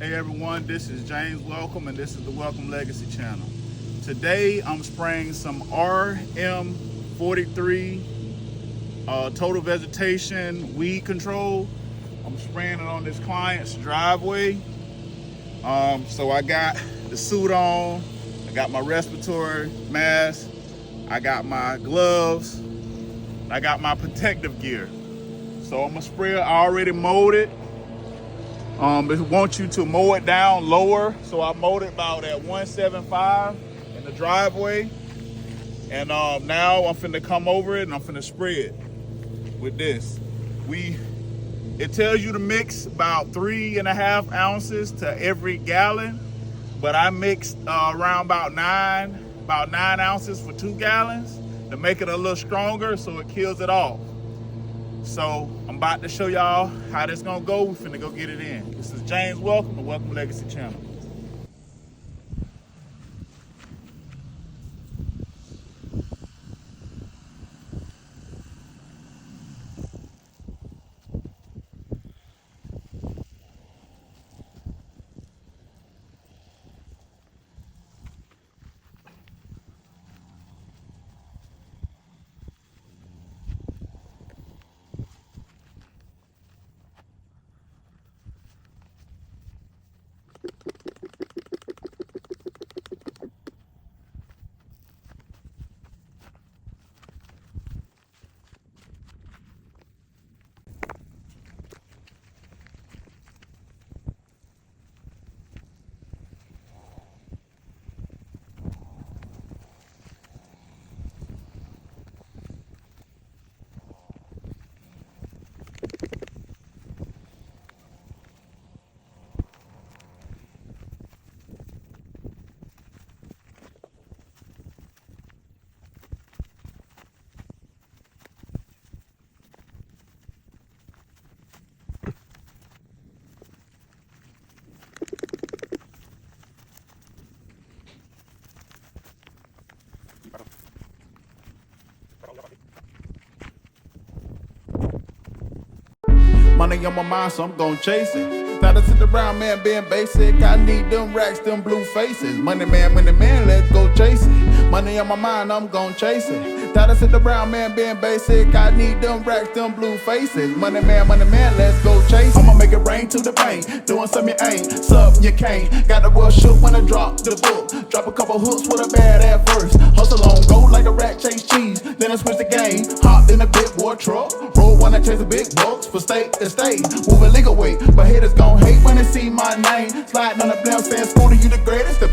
Hey everyone, this is James Welcome and this is the Welcome Legacy channel. Today I'm spraying some RM43 Total Vegetation Weed Control. I'm spraying it on this client's driveway. So I got the suit on, I got my respiratory mask, I got my gloves, I got my protective gear. So I'm gonna spray it. I already mowed it. It wants you to mow it down lower. So I mowed it about at 175 in the driveway. And now I'm finna come over it and I'm finna spray it with this. It tells you to mix about 3.5 ounces to every gallon, but I mixed around about 9 ounces for 2 gallons to make it a little stronger so it kills it off. So I'm about to show y'all how this gonna go. We finna go get it in. This is James Welcome, the Welcome Legacy channel. Money on my mind, so I'm gon' chase it. Thought I sit around, man, being basic. I need them racks, them blue faces. Money man, let's go chase it. Money on my mind, I'm gon' chase it. Thought I sit around, man, being basic. I need them racks, them blue faces. Money man, let's go chase it. I'ma make it rain to the bank. Doing something you ain't, something you can't. Got the world shook when I drop the book. Drop a couple hooks with a bad ass verse. Hustle on, go like a rat chase cheese. Then I switch the game, hopped in a big boy truck. Roll one that chase the big bucks for state to state. Moving legal weight, but haters gon' hate when they see my name. Sliding on the blimp saying, Spoonie, you the greatest. The